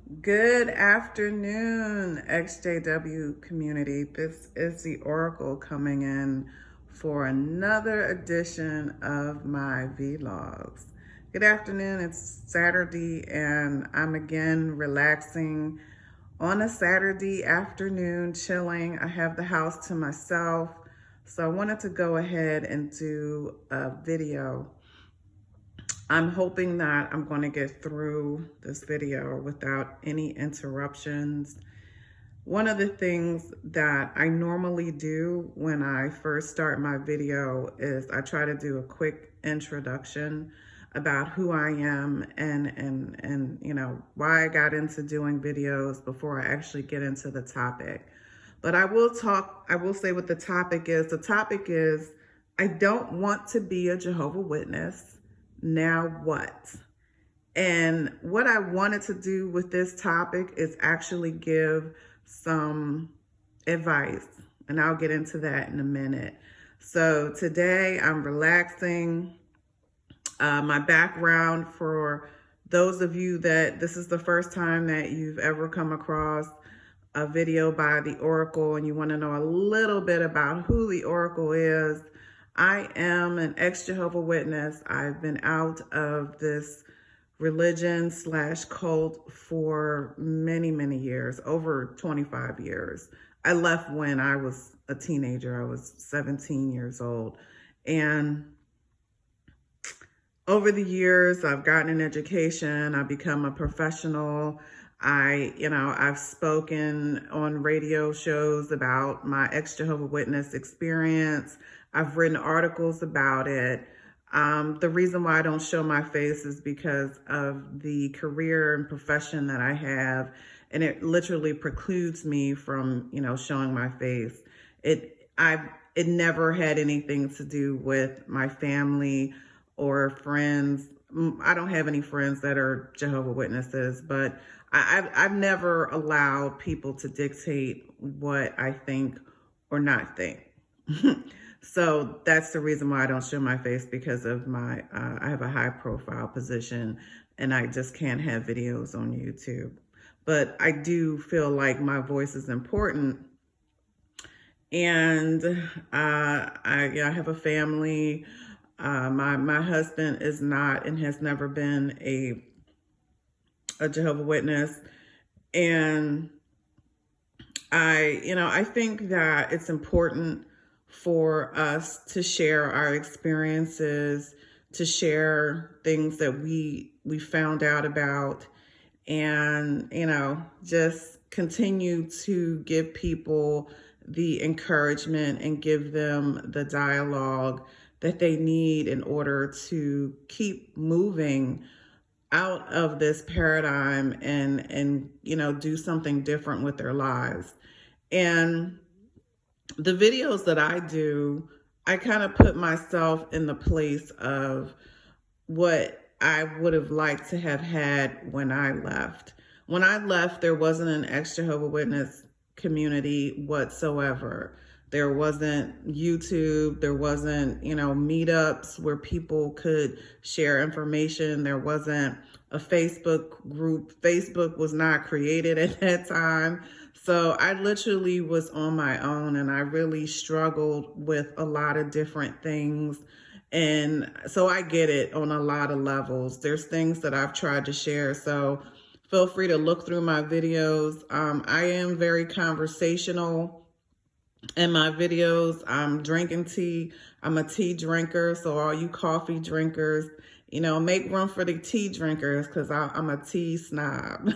Good afternoon, EXJW community. This is the Oracle coming in for another edition of my vlogs. Good afternoon, it's Saturday and I'm again relaxing on a Saturday afternoon, chilling. I have the house to myself, so I wanted to go ahead and do a video. I'm hoping that I'm going to get through this video without any interruptions. One of the things that I normally do when I first start my video is I try to do a quick introduction about who I am and you know why I got into doing videos before I actually get into the topic. But I will say what the topic is. The topic is I don't want to be a Jehovah Witness. Now what? And what I wanted to do with this topic is actually give some advice, and I'll get into that in a minute. So today I'm relaxing. My background, for those of you that this is the first time that you've ever come across a video by the Oracle and you want to know a little bit about who the Oracle is, I am an ex-Jehovah Witness. I've been out of this religion / cult for many, many years, over 25 years. I left when I was a teenager. I was 17 years old. And over the years, I've gotten an education. I've become a professional. I've spoken on radio shows about my ex-Jehovah Witness experience. I've written articles about it. The reason why I don't show my face is because of the career and profession that I have, and it literally precludes me from, showing my face. It never had anything to do with my family or friends. I don't have any friends that are Jehovah Witnesses, but I've never allowed people to dictate what I think or not think. So that's the reason why I don't show my face, because of my, I have a high profile position and I just can't have videos on YouTube. But I do feel like my voice is important. And I have a family. My husband is not and has never been a Jehovah Witness. And I think that it's important for us to share our experiences, to share things that we found out about, and, just continue to give people the encouragement and give them the dialogue that they need in order to keep moving out of this paradigm and do something different with their lives. And the videos that I do, I kind of put myself in the place of what I would have liked to have had when I left. When I left, there wasn't an ex-Jehovah Witness community whatsoever. There wasn't YouTube. There wasn't, meetups where people could share information. There wasn't a Facebook group. Facebook was not created at that time. So I literally was on my own, and I really struggled with a lot of different things. And so I get it on a lot of levels. There's things that I've tried to share. So feel free to look through my videos. I am very conversational in my videos. I'm drinking tea. I'm a tea drinker. So all you coffee drinkers, make room for the tea drinkers, because I'm a tea snob.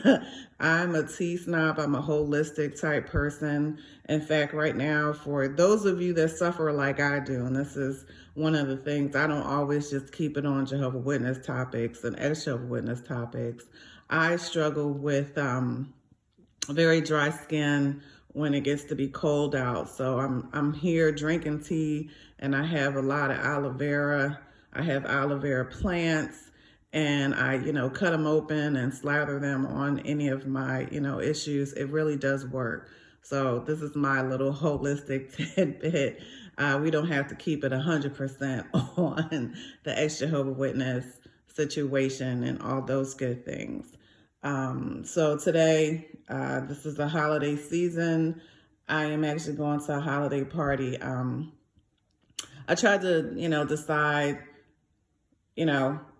I'm a tea snob. I'm a holistic type person. In fact, right now, for those of you that suffer like I do, and this is one of the things, I don't always just keep it on Jehovah Witness topics and ex-Jehovah Witness topics. I struggle with very dry skin when it gets to be cold out. So I'm here drinking tea, and I have a lot of aloe vera. I have aloe vera plants, and I, cut them open and slather them on any of my, issues. It really does work. So this is my little holistic tidbit. We don't have to keep it 100% on the ex-Jehovah Witness situation and all those good things. So today, this is the holiday season. I am actually going to a holiday party. I tried to, decide,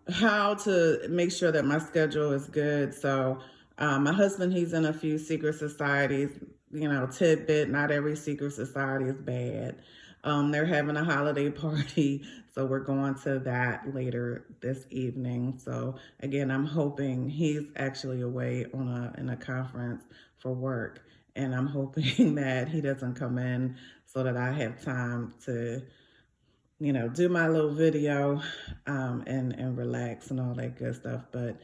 how to make sure that my schedule is good. So my husband, he's in a few secret societies, tidbit, not every secret society is bad. They're having a holiday party, so we're going to that later this evening. So again, I'm hoping he's actually away in a conference for work, and I'm hoping that he doesn't come in so that I have time to do my little video and relax and all that good stuff. But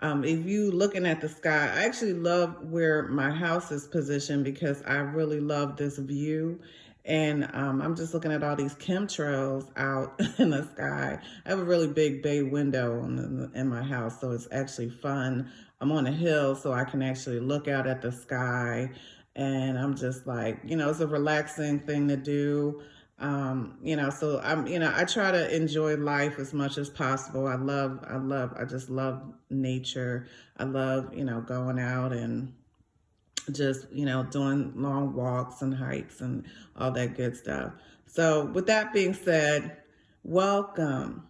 if you looking at the sky, I actually love where my house is positioned because I really love this view. And I'm just looking at all these chemtrails out in the sky. I have a really big bay window in my house, so it's actually fun. I'm on a hill, so I can actually look out at the sky. And I'm just like, it's a relaxing thing to do. So I try to enjoy life as much as possible. I just love nature. I love, going out and just, doing long walks and hikes and all that good stuff. So with that being said, welcome.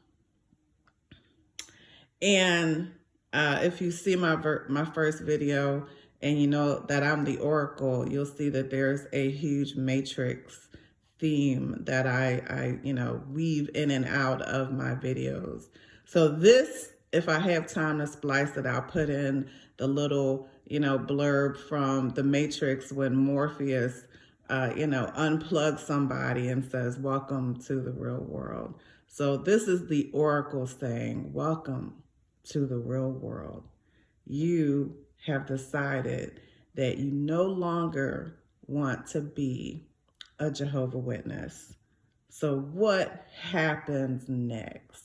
And if you see my first video and you know that I'm the Oracle, you'll see that there's a huge matrix theme that I weave in and out of my videos. So this, if I have time to splice it, I'll put in the little, blurb from the Matrix when Morpheus, unplugs somebody and says, "Welcome to the real world." So this is the Oracle saying, "Welcome to the real world. You have decided that you no longer want to be a Jehovah Witness. So what happens next?"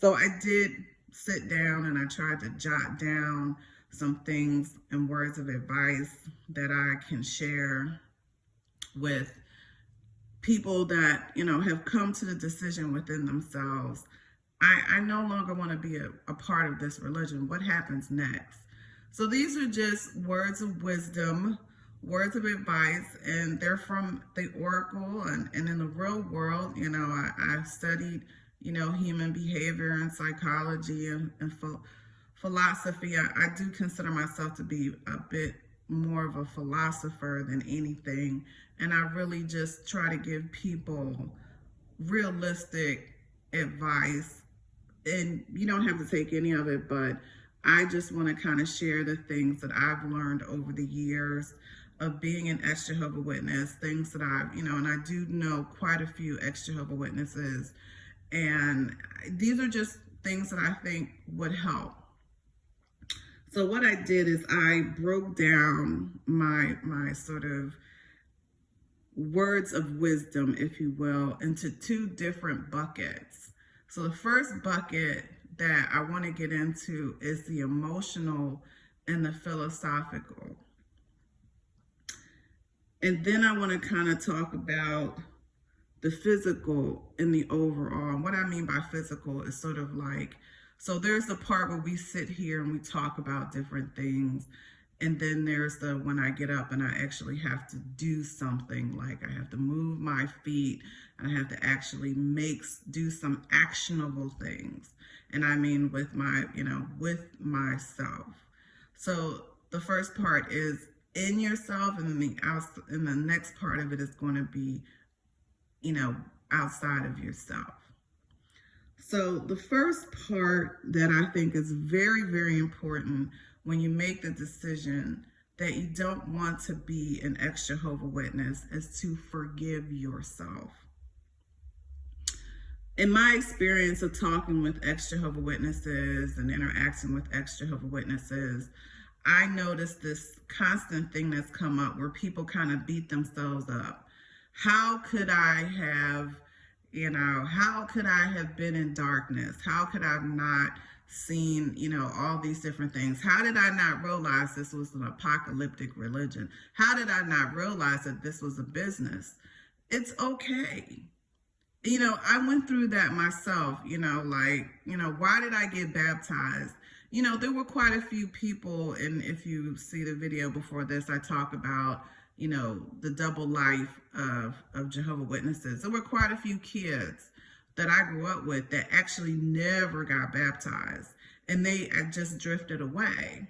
So I did sit down and I tried to jot down some things and words of advice that I can share with people that, have come to the decision within themselves. I no longer want to be a part of this religion. What happens next? So these are just words of wisdom, words of advice, and they're from the Oracle. And in the real world, I've studied, human behavior and psychology and philosophy. I do consider myself to be a bit more of a philosopher than anything. And I really just try to give people realistic advice. And you don't have to take any of it, but I just want to kind of share the things that I've learned over the years of being an ex-Jehovah Witness, things that I've, and I do know quite a few ex-Jehovah Witnesses. And these are just things that I think would help. So what I did is I broke down my sort of words of wisdom, if you will, into two different buckets. So the first bucket that I want to get into is the emotional and the philosophical. And then I want to kind of talk about the physical and the overall. And what I mean by physical is sort of like, so there's the part where we sit here and we talk about different things. And then there's the when I get up and I actually have to do something, like I have to move my feet and I have to actually do some actionable things. And I mean with with myself. So the first part is in yourself, and the next part of it is going to be, outside of yourself. So the first part that I think is very, very important when you make the decision that you don't want to be an ex-Jehovah Witness is to forgive yourself. In my experience of talking with ex-Jehovah Witnesses and interacting with ex-Jehovah Witnesses, I noticed this constant thing that's come up where people kind of beat themselves up. How could I have been in darkness? How could I have not seen, all these different things? How did I not realize this was an apocalyptic religion? How did I not realize that this was a business? It's okay. I went through that myself, why did I get baptized? there were quite a few people, and if you see the video before this, I talk about, the double life of Jehovah Witnesses. There were quite a few kids that I grew up with that actually never got baptized, and they just drifted away.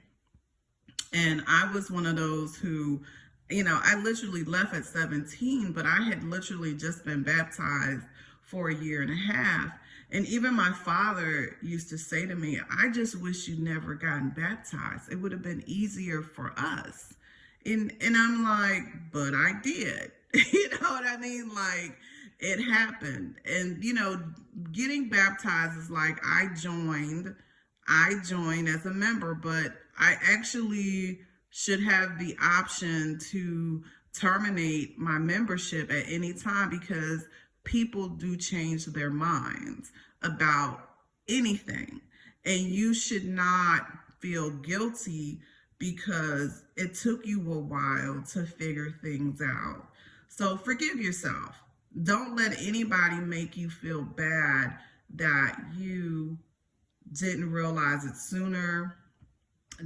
And I was one of those who, I literally left at 17, but I had literally just been baptized for a year and a half. And even my father used to say to me, I just wish you never gotten baptized. It would have been easier for us. And I'm like, but I did. You know what I mean? Like, it happened. And, getting baptized is like I joined as a member, but I actually should have the option to terminate my membership at any time, because people do change their minds about anything. And you should not feel guilty because it took you a while to figure things out. So forgive yourself. Don't let anybody make you feel bad that you didn't realize it sooner.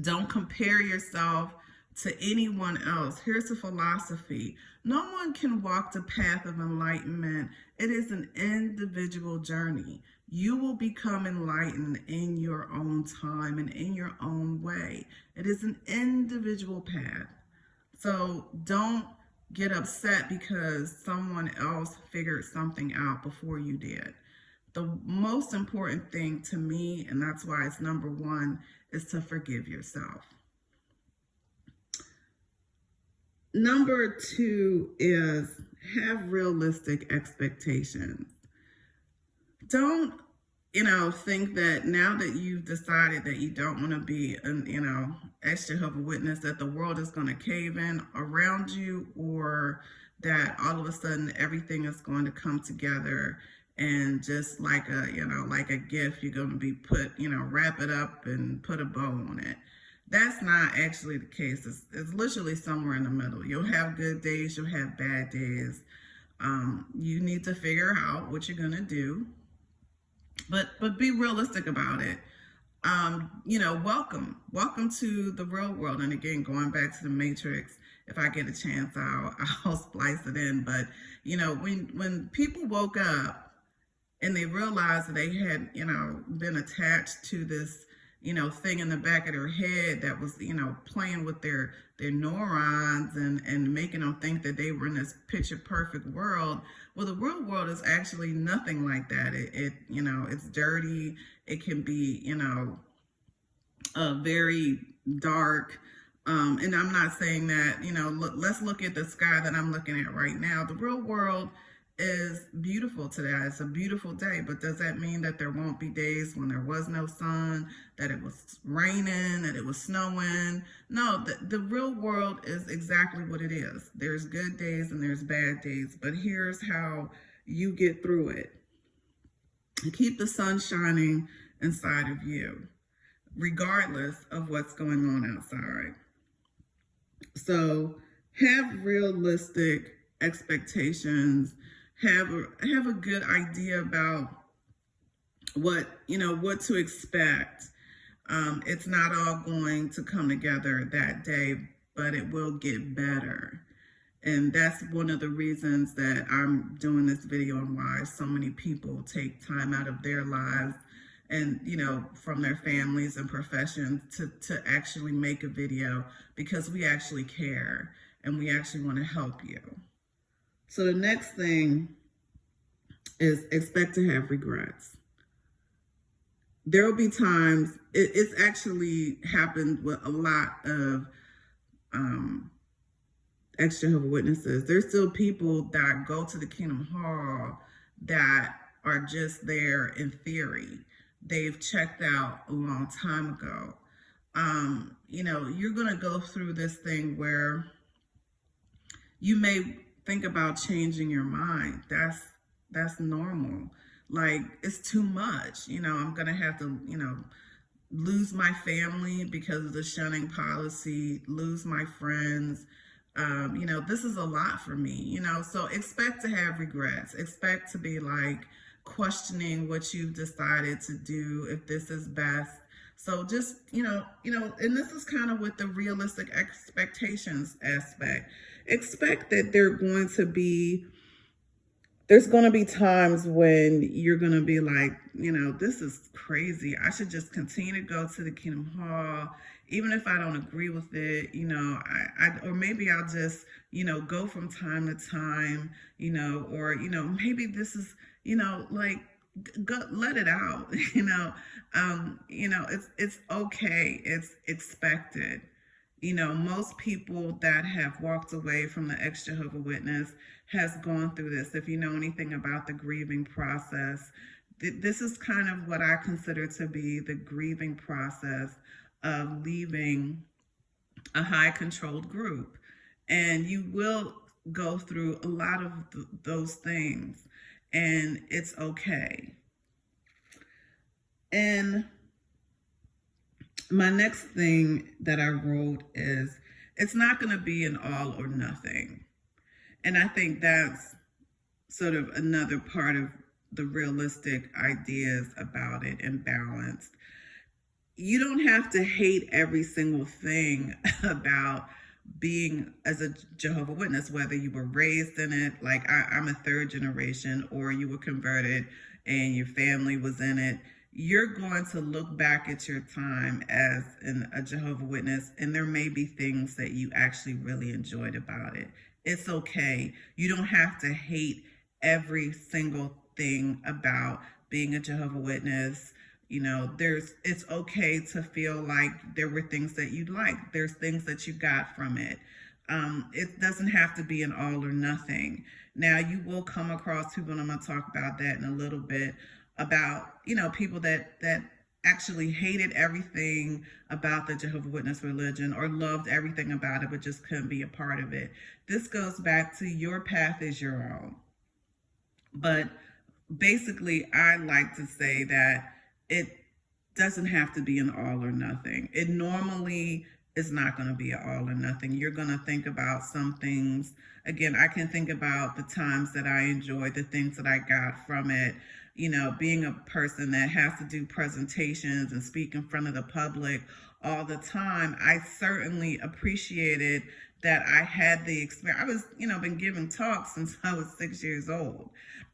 Don't compare yourself to anyone else. Here's a philosophy. No one can walk the path of enlightenment. It is an individual journey. You will become enlightened in your own time and in your own way. It is an individual path. So don't get upset because someone else figured something out before you did. The most important thing to me, and that's why it's number one, is to forgive yourself. Number two is have realistic expectations. Don't, think that now that you've decided that you don't want to be an, ex-Jehovah Witness, that the world is going to cave in around you, or that all of a sudden everything is going to come together and just like a gift, you're going to be put, wrap it up and put a bow on it. That's not actually the case. It's literally somewhere in the middle. You'll have good days, you'll have bad days. You need to figure out what you're going to do, but be realistic about it. Welcome to the real world. And again, going back to the Matrix, if I get a chance, I'll splice it in. But, when people woke up and they realized that they had, been attached to this, thing in the back of their head that was, playing with their neurons and making them think that they were in this picture perfect world. Well, the real world is actually nothing like that. It's dirty. It can be, very dark. And I'm not saying that, let's look at the sky that I'm looking at right now. The real world is beautiful today. It's a beautiful day, but does that mean that there won't be days when there was no sun, that it was raining, that it was snowing? No, the real world is exactly what it is. There's good days and there's bad days, but here's how you get through it. Keep the sun shining inside of you, regardless of what's going on outside. So have realistic expectations. Have a good idea about what to expect. It's not all going to come together that day, but it will get better. And that's one of the reasons that I'm doing this video, and why so many people take time out of their lives and, from their families and professions to actually make a video, because we actually care and we actually want to help you. So the next thing is expect to have regrets. There will be times, it's actually happened with a lot of ex-Jehovah Witnesses. There's still people that go to the Kingdom Hall that are just there in theory. They've checked out a long time ago. You're going to go through this thing where you may think about changing your mind. That's normal. Like, it's too much. I'm going to have to, lose my family because of the shunning policy, lose my friends. This is a lot for me, so expect to have regrets. Expect to be like questioning what you've decided to do, if this is best. So just, and this is kind of with the realistic expectations aspect. Expect that there's going to be times when you're going to be like, this is crazy. I should just continue to go to the Kingdom Hall, even if I don't agree with it, or maybe I'll just, go from time to time, or, maybe this is, like, go, let it out, it's okay. It's expected. Most people that have walked away from the ex-Jehovah Witness has gone through this. If you know anything about the grieving process, this is kind of what I consider to be the grieving process of leaving a high controlled group. And you will go through a lot of those things, and it's okay. And my next thing that I wrote is, it's not going to be an all or nothing. And I think that's sort of another part of the realistic ideas about it and balance. You don't have to hate every single thing about being as a Jehovah Witness, whether you were raised in it, like I'm a third generation, or you were converted and your family was in it. You're going to look back at your time as a Jehovah Witness, and there may be things that you actually really enjoyed about it. It's okay. You don't have to hate every single thing about being a Jehovah Witness. It's okay to feel like there were things that you liked. There's things that you got from it. It doesn't have to be an all or nothing. Now, you will come across people, and I'm going to talk about that in a little bit, about, people that actually hated everything about the Jehovah Witness religion, or loved everything about it but just couldn't be a part of it. This goes back to your path is your own. But basically, I like to say that it doesn't have to be an all or nothing. It normally is not going to be an all or nothing. You're going to think about some things. Again, I can think about the times that I enjoyed, the things that I got from it. Being a person that has to do presentations and speak in front of the public all the time, I certainly appreciated that I had the experience. I was, been giving talks since I was 6 years old.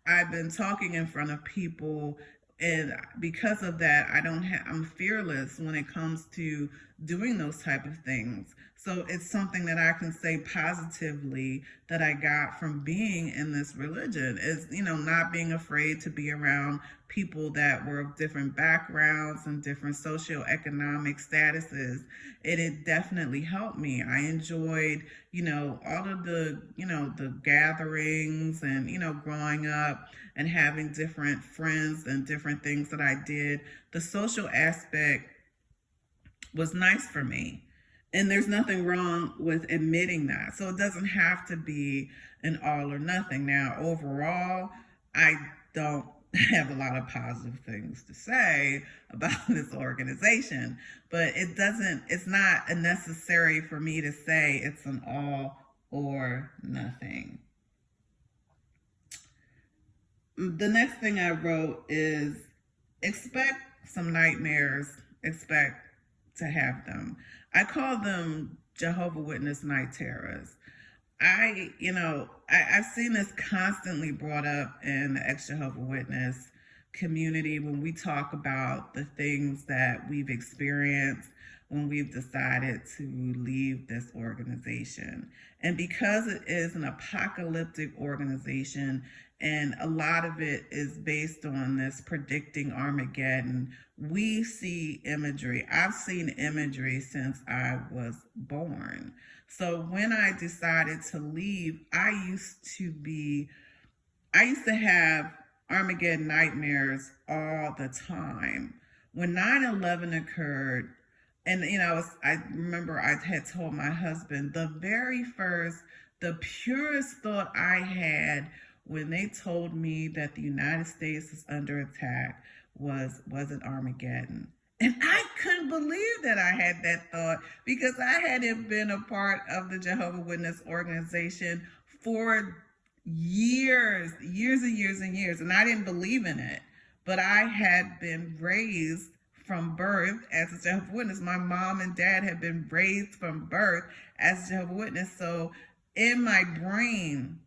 I've been talking in front of people, and because of that, I'm fearless when it comes to doing those type of things. So it's something that I can say positively that I got from being in this religion, is, not being afraid to be around people that were of different backgrounds and different socioeconomic statuses. It definitely helped me. I enjoyed, all of the gatherings and, growing up and having different friends and different things that I did. The social aspect was nice for me. And there's nothing wrong with admitting that. So it doesn't have to be an all or nothing. Now, overall, I don't have a lot of positive things to say about this organization, but it's not necessary for me to say it's an all or nothing. The next thing I wrote is, expect some nightmares, expect to have them. I call them Jehovah Witness night terrors. I've seen this constantly brought up in the ex-Jehovah Witness community when we talk about the things that we've experienced when we've decided to leave this organization. And because it is an apocalyptic organization, and a lot of it is based on this predicting Armageddon, we see imagery. I've seen imagery since I was born. So when I decided to leave, I used to have Armageddon nightmares all the time. When 9/11 occurred, and I remember I had told my husband, the purest thought I had when they told me that the United States was under attack was it Armageddon. And I couldn't believe that I had that thought, because I hadn't been a part of the Jehovah Witness organization for years and years and years, and I didn't believe in it. But I had been raised from birth as a Jehovah Witness. My mom and dad have been raised from birth as Jehovah Witness. So in my brain,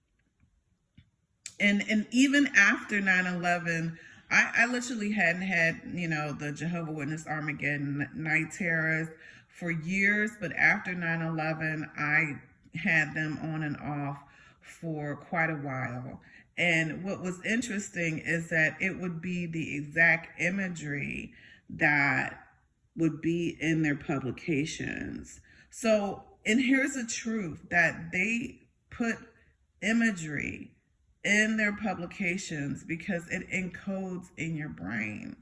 and even after 9/11, I literally hadn't had, the Jehovah Witness Armageddon night terrors for years, but after 9/11, I had them on and off for quite a while. And what was interesting is that it would be the exact imagery that would be in their publications. So, and here's the truth, that they put imagery in their publications because it encodes in your brain.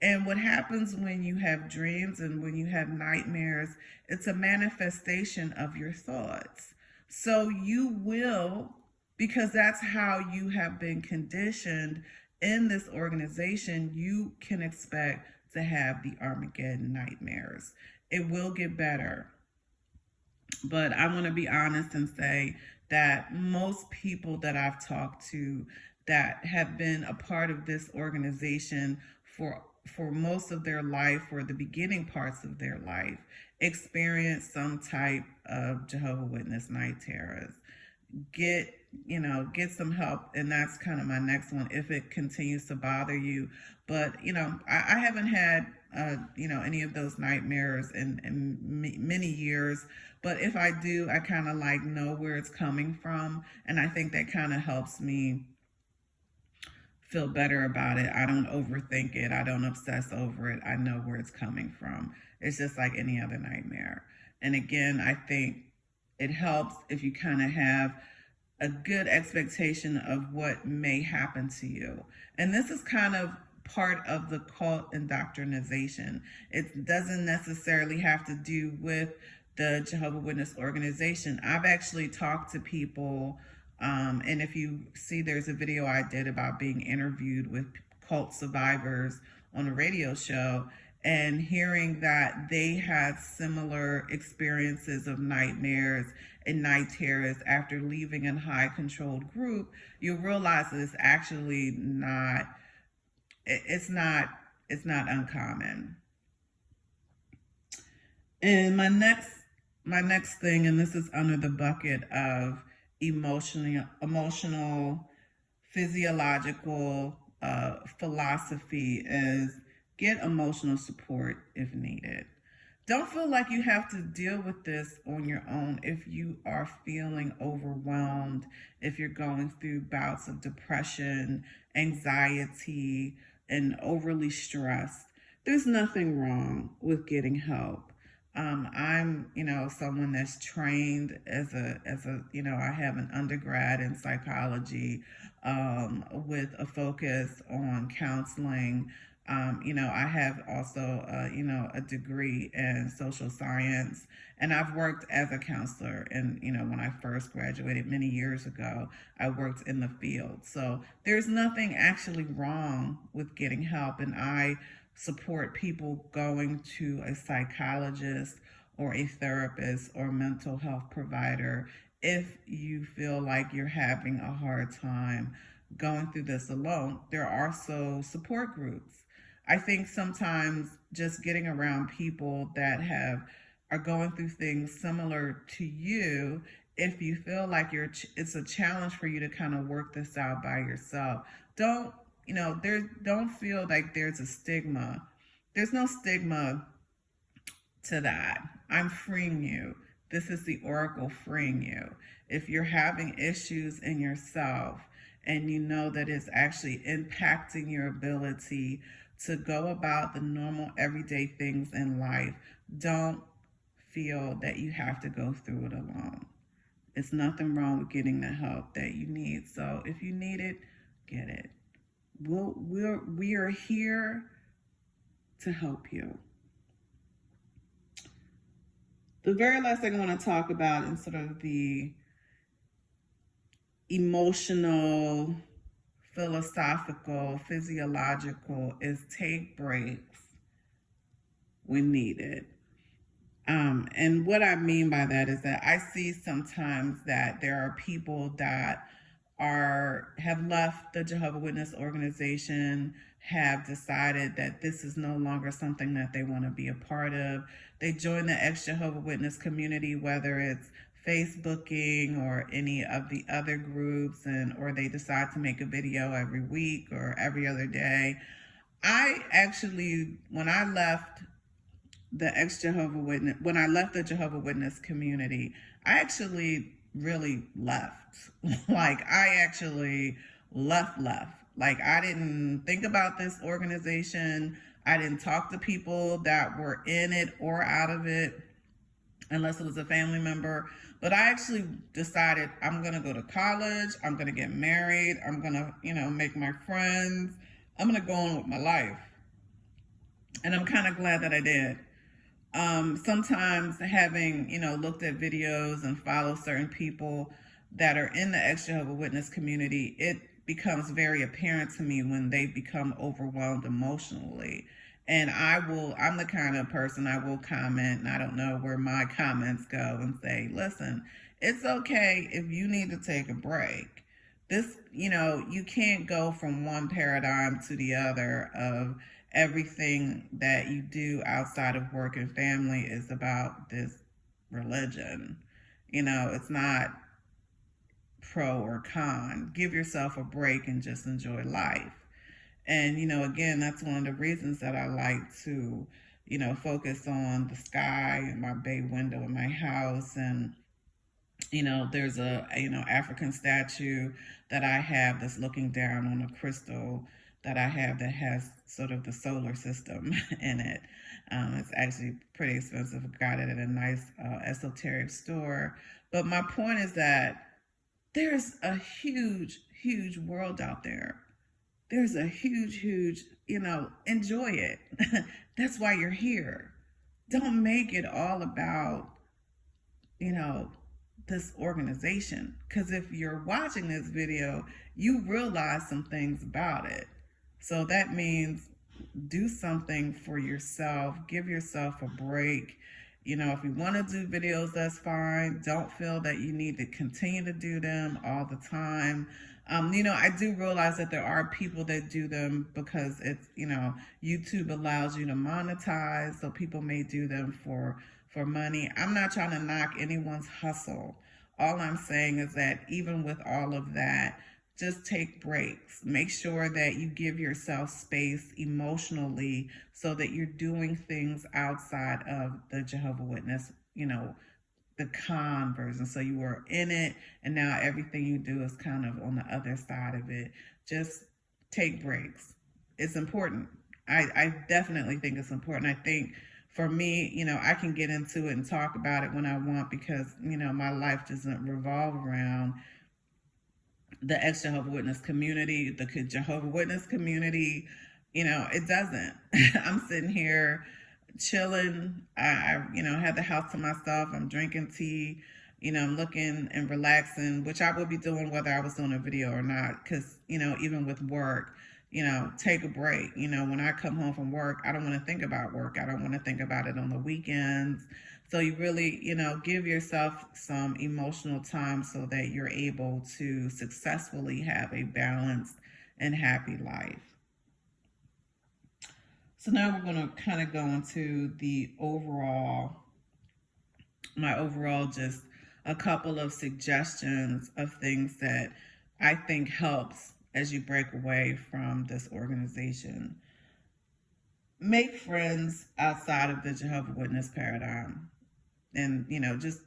And what happens when you have dreams and when you have nightmares, it's a manifestation of your thoughts. So you will, because that's how you have been conditioned in this organization, you can expect to have the Armageddon nightmares. It will get better. But I want to be honest and say that most people that I've talked to that have been a part of this organization for most of their life, or the beginning parts of their life, experience some type of Jehovah Witness night terrors. Get some help, and that's kind of my next one if it continues to bother you. But I haven't had any of those nightmares in many years, but if I do, I kind of know where it's coming from, and I think that kind of helps me feel better about it. I don't overthink it. I don't obsess over it. I know where it's coming from. It's just like any other nightmare. And again, I think it helps if you kind of have a good expectation of what may happen to you. And this is kind of part of the cult indoctrination. It doesn't necessarily have to do with the Jehovah Witness organization. I've actually talked to people, and if you see, there's a video I did about being interviewed with cult survivors on a radio show, and hearing that they had similar experiences of nightmares and night terrors after leaving a high controlled group, you realize that it's actually not uncommon. And my next thing, and this is under the bucket of emotional physiological philosophy, is get emotional support if needed. Don't feel like you have to deal with this on your own if you are feeling overwhelmed, if you're going through bouts of depression, anxiety, and overly stressed. There's nothing wrong with getting help. I'm, someone that's trained as a, I have an undergrad in psychology with a focus on counseling. I have also, a degree in social science, and I've worked as a counselor. And, when I first graduated many years ago, I worked in the field. So there's nothing actually wrong with getting help. And I support people going to a psychologist or a therapist or mental health provider if you feel like you're having a hard time going through this alone. There are also support groups. I think sometimes just getting around people that are going through things similar to you, if you feel like it's a challenge for you to kind of work this out by yourself, don't feel like there's a stigma. There's no stigma to that. I'm freeing you. This is the oracle freeing you. If you're having issues in yourself and you know that it's actually impacting your ability to go about the normal everyday things in life, don't feel that you have to go through it alone. It's nothing wrong with getting the help that you need. So if you need it, get it. We are here to help you. The very last thing I want to talk about in sort of the emotional, philosophical, physiological is take breaks when needed. And what I mean by that is that I see sometimes that there are people that have left the Jehovah Witness organization have decided that this is no longer something that they want to be a part of. They join the ex-Jehovah Witness community, whether it's Facebooking or any of the other groups, or they decide to make a video every week or every other day. I actually, when I left the when I left the Jehovah Witness community, I actually really left. Like, I actually left. Like, I didn't think about this organization. I didn't talk to people that were in it or out of it, unless it was a family member. But I actually decided I'm going to go to college. I'm going to get married. I'm going to, make my friends. I'm going to go on with my life. And I'm kind of glad that I did. Sometimes having, looked at videos and follow certain people that are in the ex-Jehovah Witness community, it becomes very apparent to me when they become overwhelmed emotionally. And I'm the kind of person, I will comment, and I don't know where my comments go, and say, listen, it's okay if you need to take a break. This, you can't go from one paradigm to the other of everything that you do outside of work and family is about this religion. It's not pro or con. Give yourself a break and just enjoy life. And, again, that's one of the reasons that I like to, focus on the sky and my bay window in my house. And, there's a, African statue that I have that's looking down on a crystal that I have that has sort of the solar system in it. It's actually pretty expensive. I got it at a nice esoteric store. But my point is that there's a huge, huge world out there. There's a huge, enjoy it. That's why you're here. Don't make it all about, this organization. Because if you're watching this video, you realize some things about it. So that means do something for yourself. Give yourself a break. If you want to do videos, that's fine. Don't feel that you need to continue to do them all the time. I do realize that there are people that do them because it's, YouTube allows you to monetize. So people may do them for money. I'm not trying to knock anyone's hustle. All I'm saying is that even with all of that, just take breaks. Make sure that you give yourself space emotionally so that you're doing things outside of the Jehovah Witness, the con version. So you were in it, and now everything you do is kind of on the other side of it. Just take breaks. It's important. I definitely think it's important. I think for me, I can get into it and talk about it when I want because, my life doesn't revolve around the ex-Jehovah Witness community, the Jehovah Witness community. It doesn't. I'm sitting here chilling. I had the house to myself. I'm drinking tea. I'm looking and relaxing, which I would be doing whether I was doing a video or not. Because, even with work, take a break. When I come home from work, I don't want to think about work. I don't want to think about it on the weekends. So you really, give yourself some emotional time so that you're able to successfully have a balanced and happy life. So now we're going to kind of go into my overall, just a couple of suggestions of things that I think helps as you break away from this organization. Make friends outside of the Jehovah Witness paradigm. And, just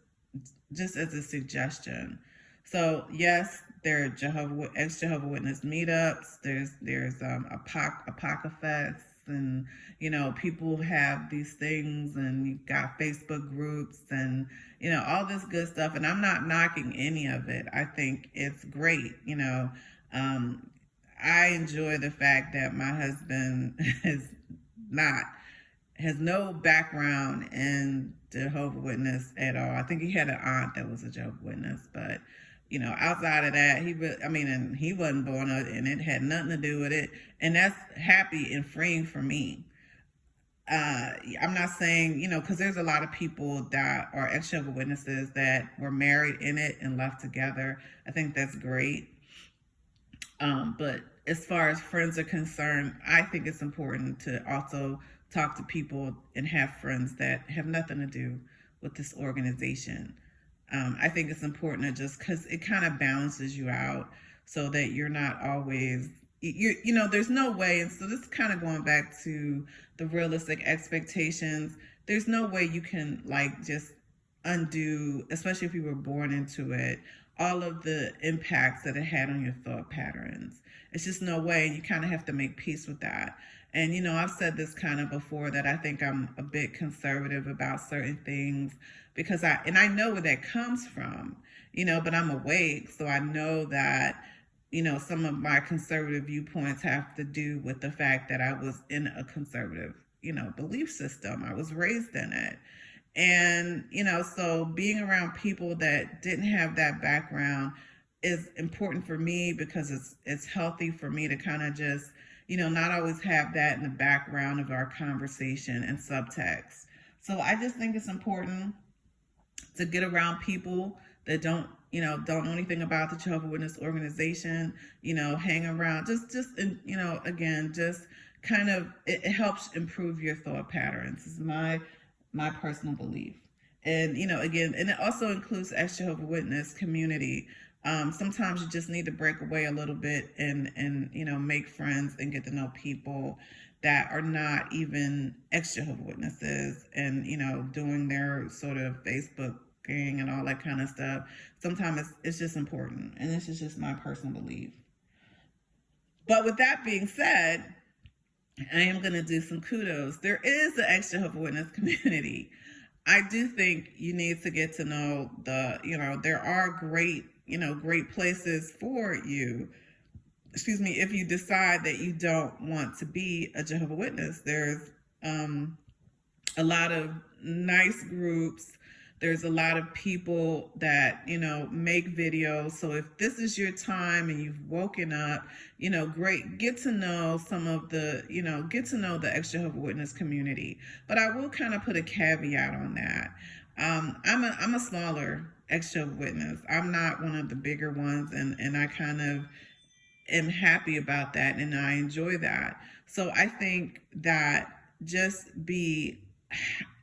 as a suggestion. So yes, there are ex-Jehovah Witness meetups. There's Apocafests, and people have these things, and you've got Facebook groups, and all this good stuff. And I'm not knocking any of it. I think it's great. I enjoy the fact that my husband has no background in Jehovah Witness at all. I think he had an aunt that was a Jehovah Witness, but outside of that, he wasn't born and it had nothing to do with it, and that's happy and freeing for me. I'm not saying, because there's a lot of people that are ex-Jehovah Witnesses that were married in it and left together. I think that's great. But as far as friends are concerned, I think it's important to also talk to people and have friends that have nothing to do with this organization. I think it's important to just, because it kind of balances you out so that you're not always, there's no way. And so this is kind of going back to the realistic expectations. There's no way you can like just undo, especially if you were born into it, all of the impacts that it had on your thought patterns. It's just no way. You kind of have to make peace with that. And, I've said this kind of before, that I think I'm a bit conservative about certain things because I know where that comes from, but I'm awake. So I know that, some of my conservative viewpoints have to do with the fact that I was in a conservative, belief system. I was raised in it. And, so being around people that didn't have that background is important for me because it's healthy for me to kind of just, not always have that in the background of our conversation and subtext. So I just think it's important to get around people that don't know anything about the Jehovah Witness organization, hang around, just, again, just kind of, it helps improve your thought patterns is my personal belief. And, again, and it also includes the ex-Jehovah Witness community. Sometimes you just need to break away a little bit and make friends and get to know people that are not even ex-Jehovah Witnesses and, doing their sort of Facebook gang and all that kind of stuff. Sometimes it's just important. And this is just my personal belief. But with that being said, I am going to do some kudos. There is an ex-Jehovah Witness community. I do think you need to get to know there are great places for you. Excuse me, if you decide that you don't want to be a Jehovah Witness, there's a lot of nice groups. There's a lot of people that, make videos. So if this is your time and you've woken up, great, get to know some of the, get to know the ex-Jehovah Witness community. But I will kind of put a caveat on that. I'm a smaller ex-Jehovah Witness. I'm not one of the bigger ones. And I kind of am happy about that. And I enjoy that. So I think that just get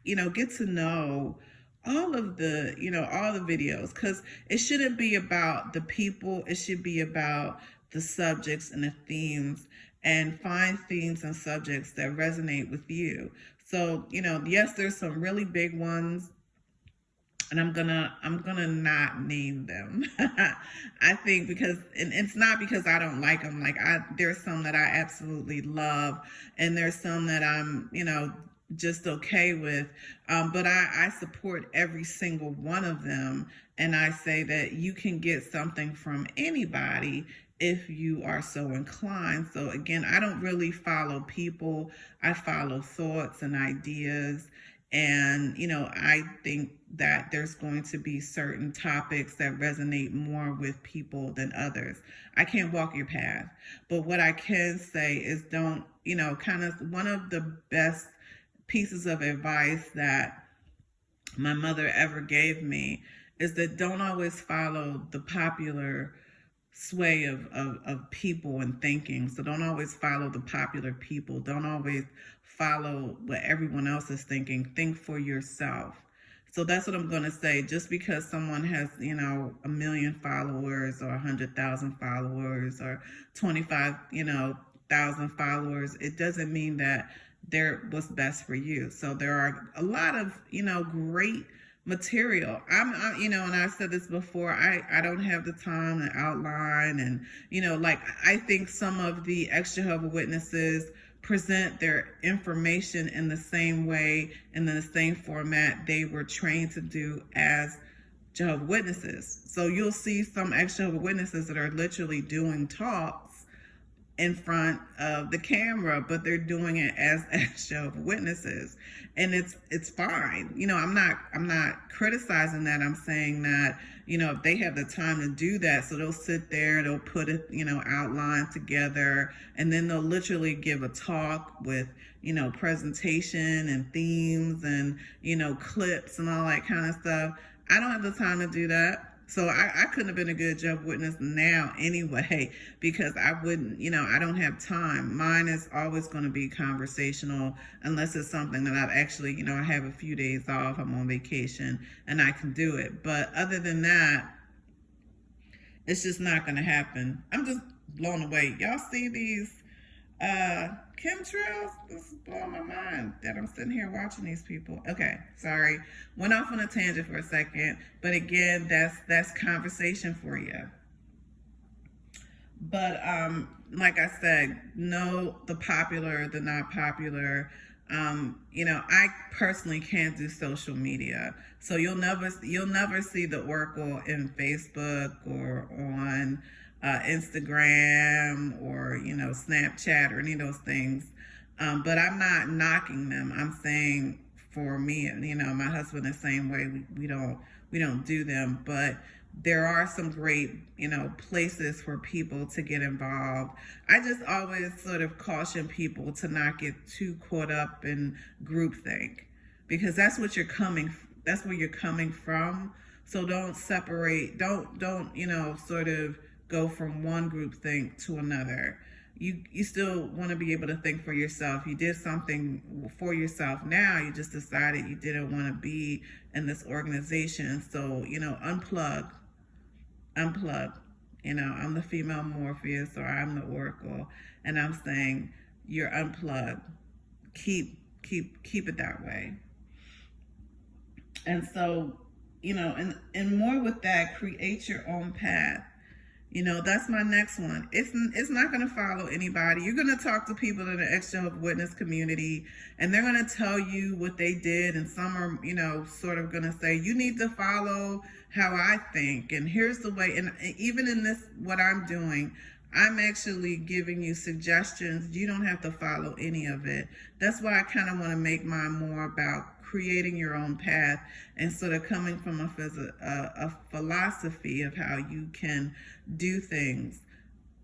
to know all of the, all the videos, because it shouldn't be about the people. It should be about the subjects and the themes, and find themes and subjects that resonate with you. So, yes, there's some really big ones, and I'm gonna not name them. I think because, and it's not because I don't like them. Like there's some that I absolutely love, and there's some that I'm, just okay with. But I support every single one of them. And I say that you can get something from anybody if you are so inclined. So again, I don't really follow people. I follow thoughts and ideas. And, I think that there's going to be certain topics that resonate more with people than others. I can't walk your path. But what I can say is don't, kind of one of the best pieces of advice that my mother ever gave me is that don't always follow the popular sway of people and thinking. So don't always follow the popular people. Don't always follow what everyone else is thinking. Think for yourself. So that's what I'm going to say. Just because someone has, 1 million followers or 100,000 followers or 25,000 followers, it doesn't mean that they're what's best for you. So there are a lot of, great material. And I've said this before, I don't have the time to outline and, I think some of the ex-Jehovah Witnesses present their information in the same way and in the same format they were trained to do as Jehovah Witnesses. So you'll see some ex-Jehovah Witnesses that are literally doing talks in front of the camera, but they're doing it as Jehovah Witnesses, and it's fine. I'm not criticizing that. I'm saying that if they have the time to do that, so they'll sit there, they'll put it outline together, and then they'll literally give a talk with presentation and themes and clips and all that kind of stuff. I don't have the time to do that. So I couldn't have been a good Jehovah Witness now anyway, because I wouldn't, I don't have time. Mine is always going to be conversational unless it's something that I've actually, I have a few days off, I'm on vacation, and I can do it. But other than that, it's just not going to happen. I'm just blown away. Y'all see these chemtrails? This is blowing my mind that I'm sitting here watching these people. Okay, sorry. Went off on a tangent for a second. But again, that's conversation for you. But like I said, know the popular, the not popular. I personally can't do social media, so you'll never see the Oracle in Facebook or on Instagram or Snapchat or any of those things. But I'm not knocking them. I'm saying for me, my husband the same way. We don't do them, but there are some great, places for people to get involved. I just always sort of caution people to not get too caught up in groupthink, because that's where you're coming from. So don't separate, don't, sort of go from one groupthink to another. You still want to be able to think for yourself. You did something for yourself. Now you just decided you didn't want to be in this organization. So, unplug. I'm the female Morpheus, or I'm the Oracle, and I'm saying you're unplugged. Keep it that way. And so, and more with that, create your own path. That's my next one. It's not going to follow anybody. You're going to talk to people in the EXJW Witness community, and they're going to tell you what they did. And some are, sort of going to say, you need to follow how I think. And here's the way. And even in this, what I'm doing, I'm actually giving you suggestions. You don't have to follow any of it. That's why I kind of want to make mine more about creating your own path and sort of coming from a philosophy of how you can do things.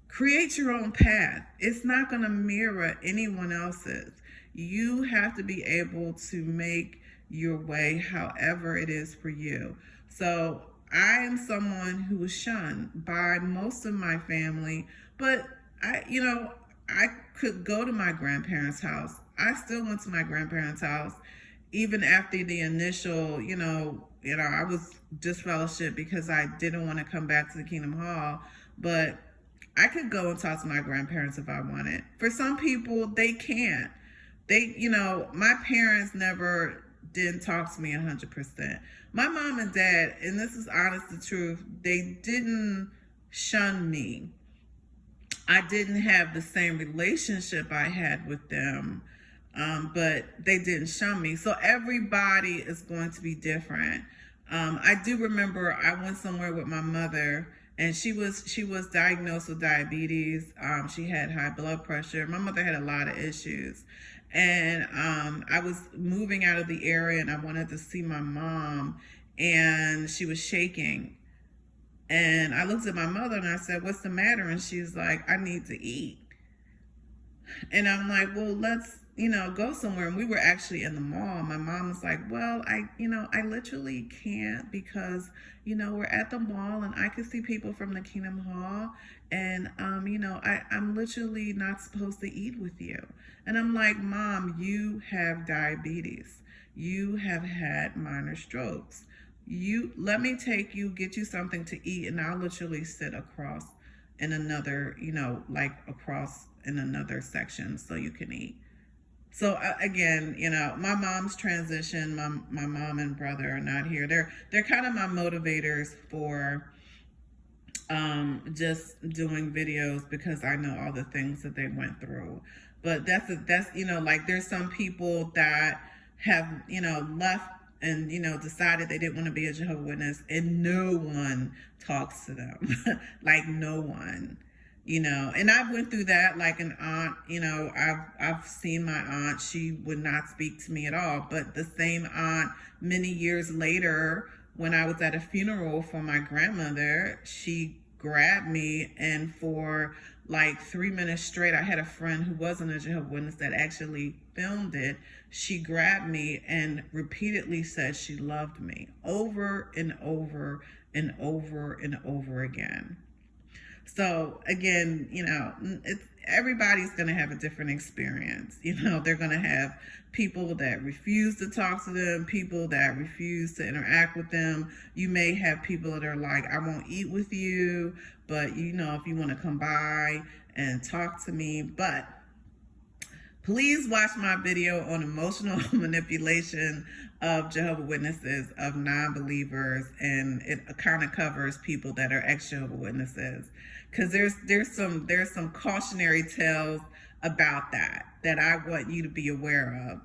Create your own path. It's not going to mirror anyone else's. You have to be able to make your way however it is for you. So I am someone who was shunned by most of my family, but I could go to my grandparents' house. I still went to my grandparents' house. Even after the initial, I was disfellowshipped because I didn't want to come back to the Kingdom Hall, but I could go and talk to my grandparents if I wanted. For some people, they can't. My parents never didn't talk to me 100%. My mom and dad, and this is honest the truth, they didn't shun me. I didn't have the same relationship I had with them. But they didn't shun me. So everybody is going to be different. I do remember I went somewhere with my mother, and she was diagnosed with diabetes. She had high blood pressure. My mother had a lot of issues. And I was moving out of the area, and I wanted to see my mom, and she was shaking. And I looked at my mother and I said, "What's the matter?" And she's like, "I need to eat." And I'm like, "Well, let's go somewhere." And we were actually in the mall. My mom was like, "Well, I literally can't because, we're at the mall and I could see people from the Kingdom Hall. And, I'm literally not supposed to eat with you." And I'm like, "Mom, you have diabetes. You have had minor strokes. Let me get you something to eat, and I'll literally sit across in another, across in another section so you can eat." So again, my mom's transition, my mom and brother are not here. They're kind of my motivators for just doing videos, because I know all the things that they went through. But that's there's some people that have left and decided they didn't want to be a Jehovah Witness, and no one talks to them. Like no one. And I went through that, like an aunt, I've seen my aunt, she would not speak to me at all. But the same aunt, many years later, when I was at a funeral for my grandmother, she grabbed me, and for like 3 minutes straight. I had a friend who wasn't a Jehovah Witness that actually filmed it. She grabbed me and repeatedly said she loved me over and over and over and over again. So again, everybody's going to have a different experience. They're going to have people that refuse to talk to them, people that refuse to interact with them. You may have people that are like, I won't eat with you, but if you want to come by and talk to me. But please watch my video on emotional manipulation of Jehovah Witnesses, of non-believers, and it kind of covers people that are ex-Jehovah Witnesses, because there's some cautionary tales about that I want you to be aware of.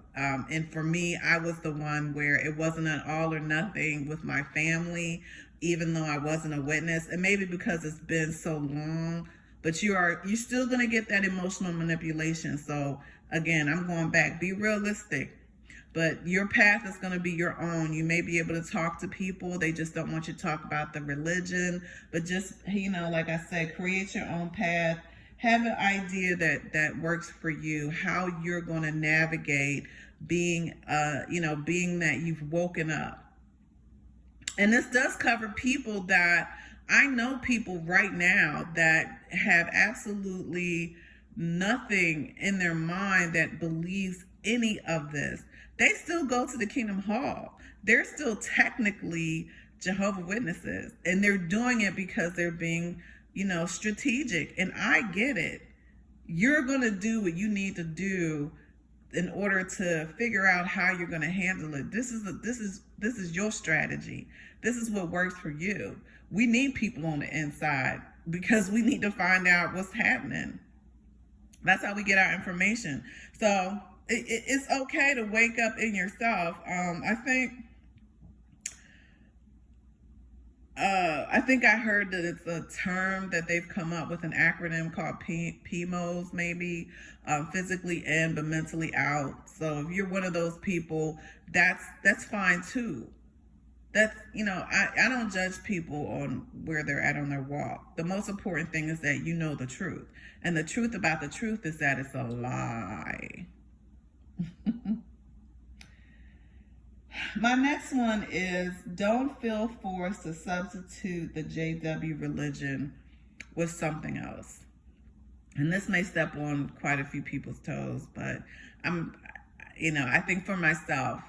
And for me, I was the one where it wasn't an all or nothing with my family, even though I wasn't a witness, and maybe because it's been so long. But you're still going to get that emotional manipulation. So again, I'm going back, be realistic, but your path is going to be your own. You may be able to talk to people. They just don't want you to talk about the religion, but just, like I said, create your own path. Have an idea that works for you, how you're going to navigate being that you've woken up. And this does cover people that I know, people right now that have absolutely nothing in their mind that believes any of this. They still go to the Kingdom Hall. They're still technically Jehovah Witnesses, and they're doing it because they're being, strategic. And I get it. You're going to do what you need to do in order to figure out how you're going to handle it. This is your strategy. This is what works for you. We need people on the inside because we need to find out what's happening. That's how we get our information. So it's okay to wake up in yourself. I think I heard that it's a term that they've come up with, an acronym called PMOs, maybe, physically in but mentally out. So if you're one of those people, that's fine too. That's, I don't judge people on where they're at on their walk. The most important thing is that you know the truth. And the truth about the truth is that it's a lie. My next one is, don't feel forced to substitute the JW religion with something else. And this may step on quite a few people's toes, but I think for myself.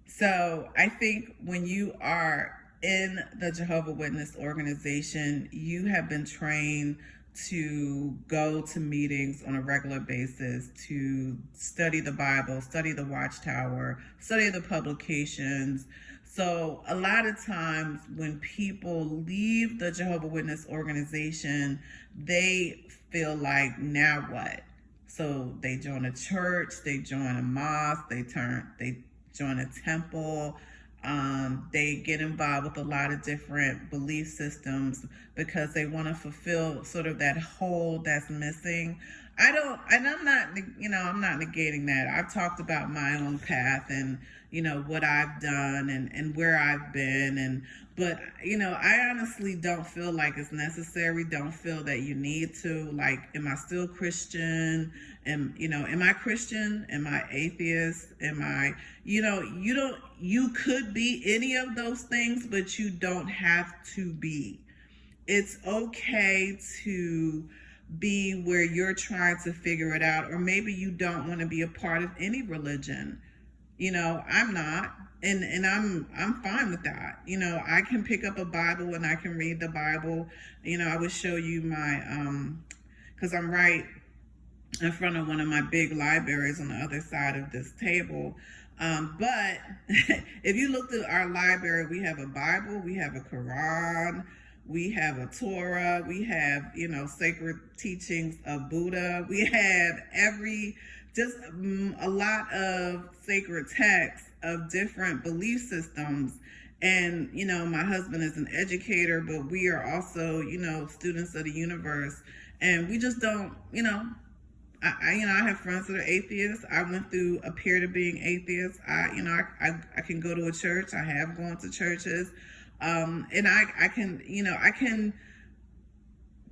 So I think when you are in the Jehovah Witness organization, you have been trained to go to meetings on a regular basis, to study the Bible, study the Watchtower, study the publications. So a lot of times when people leave the Jehovah Witness organization, they feel like, now what? So they join a church, they join a mosque, they join a temple. They get involved with a lot of different belief systems because they want to fulfill sort of that hole that's missing. I'm not negating that. I've talked about my own path and, what I've done and where I've been. But I honestly don't feel like it's necessary. Don't feel that you need to. Like, am I still Christian? Am I Christian? Am I atheist? Am I, you could be any of those things, but you don't have to be. It's okay to be where you're trying to figure it out, or maybe you don't want to be a part of any religion. I'm not, and I'm fine with that. I can pick up a Bible and I can read the Bible. I would show you my, because I'm right in front of one of my big libraries on the other side of this table. But if you looked at our library, we have a Bible, we have a Quran, we have a Torah, we have, sacred teachings of Buddha. We have a lot of sacred texts of different belief systems. And, my husband is an educator, but we are also, students of the universe. And we just don't, I have friends that are atheists. I went through a period of being atheist. I can go to a church. I have gone to churches. And I can,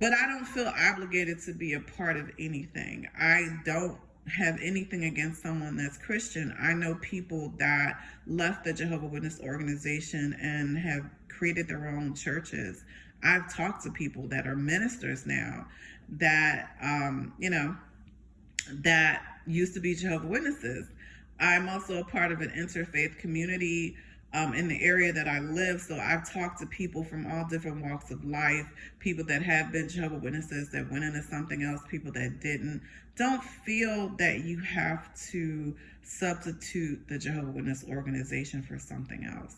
but I don't feel obligated to be a part of anything. I don't have anything against someone that's Christian. I know people that left the Jehovah Witness organization and have created their own churches. I've talked to people that are ministers now that, that used to be Jehovah Witnesses. I'm also a part of an interfaith community in the area that I live. So I've talked to people from all different walks of life, people that have been Jehovah Witnesses that went into something else, people that didn't. Don't feel that you have to substitute the Jehovah Witness organization for something else.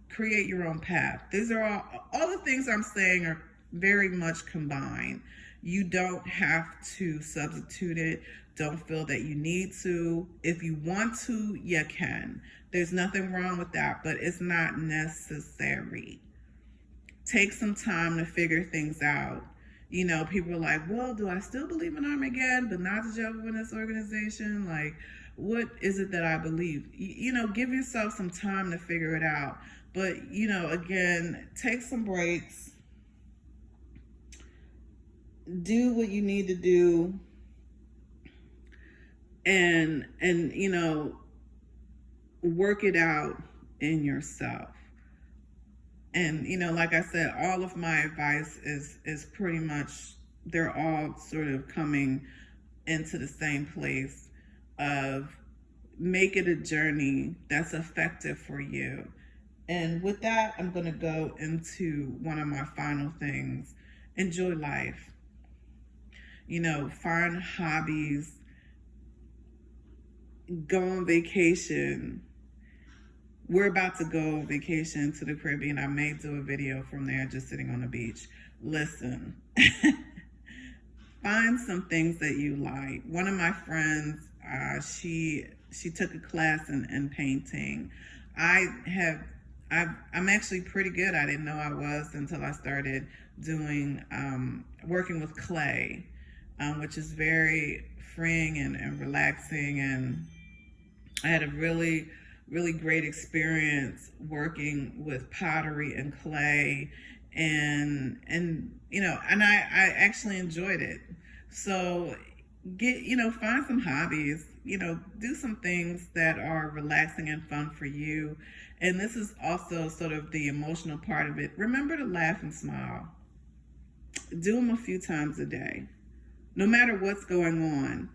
Create your own path. These are all the things I'm saying are very much combined. You don't have to substitute it. Don't feel that you need to. If you want to, you can. There's nothing wrong with that, but it's not necessary. Take some time to figure things out. You know, people are like, well, do I still believe in Armageddon, but not the Jehovah Witness organization? Like, what is it that I believe? You know, give yourself some time to figure it out. But, you know, again, take some breaks. Do what you need to do. And you know, work it out in yourself. And, you know, like I said, all of my advice is pretty much, they're all sort of coming into the same place of make it a journey that's effective for you. And with that, I'm going to go into one of my final things. Enjoy life. You know, find hobbies, go on vacation. We're about to go on vacation to the Caribbean. I may do a video from there just sitting on the beach. Listen, find some things that you like. One of my friends, she took a class in painting. I'm actually pretty good. I didn't know I was until I started doing working with clay, which is very freeing and relaxing. And I had a really, really great experience working with pottery and clay, and you know, and I actually enjoyed it. So find some hobbies, you know, do some things that are relaxing and fun for you. And this is also sort of the emotional part of it. Remember to laugh and smile. Do them a few times a day, no matter what's going on.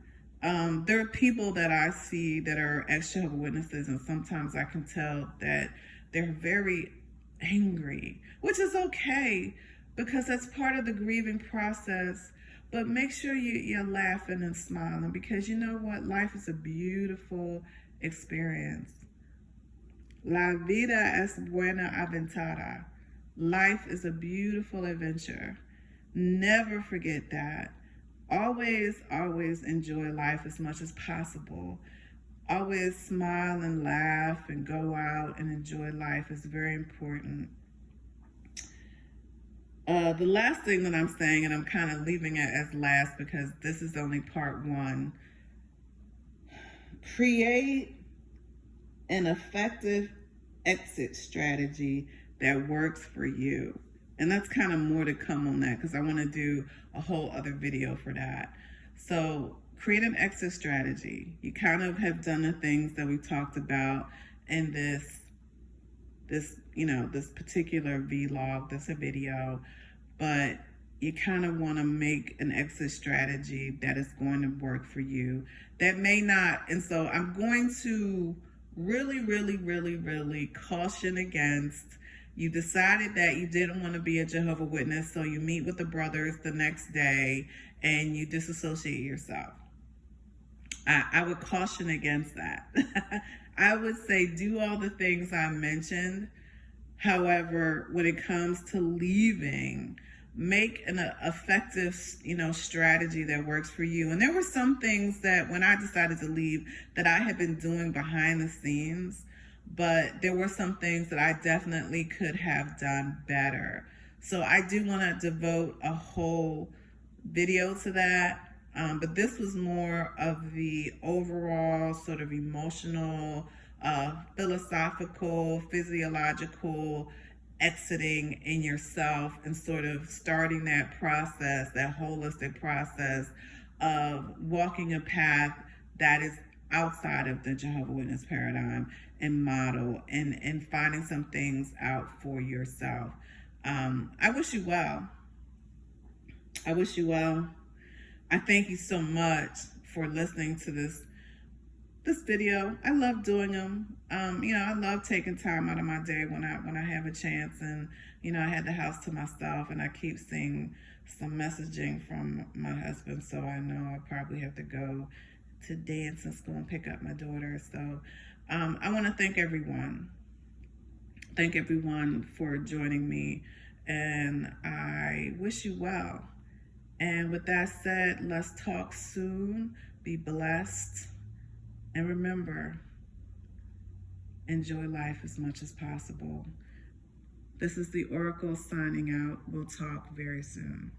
There are people that I see that are ex-Jehovah Witnesses, and sometimes I can tell that they're very angry, which is okay because that's part of the grieving process. But make sure you're laughing and smiling, because you know what? Life is a beautiful experience. La vida es buena aventura. Life is a beautiful adventure. Never forget that. Always, always enjoy life as much as possible. Always smile and laugh and go out and enjoy life is very important. The last thing that I'm saying, and I'm kind of leaving it as last because this is only part one, create an effective exit strategy that works for you. And that's kind of more to come on that, because I want to do a whole other video for that. So create an exit strategy. You kind of have done the things that we talked about in this particular vlog, this video, but you kind of want to make an exit strategy that is going to work for you. That may not, and so I'm going to really, really, really, really caution against, you decided that you didn't want to be a Jehovah Witness, so you meet with the brothers the next day and you disassociate yourself. I would caution against that. I would say do all the things I mentioned. However, when it comes to leaving, make an effective, strategy that works for you. And there were some things that when I decided to leave that I had been doing behind the scenes, but there were some things that I definitely could have done better. So I do want to devote a whole video to that. But this was more of the overall sort of emotional, philosophical, physiological, exiting in yourself and sort of starting that process, that holistic process of walking a path that is outside of the Jehovah Witness paradigm and model, and finding some things out for yourself. I wish you well. I wish you well. I thank you so much for listening to this video. I love doing them. I love taking time out of my day when I have a chance, and I had the house to myself, and I keep seeing some messaging from my husband, so I know I probably have to go to dance and school and pick up my daughter. So I want to thank everyone. Thank everyone for joining me, and I wish you well. And with that said, let's talk soon. Be blessed. And remember, enjoy life as much as possible. This is the Oracle signing out. We'll talk very soon.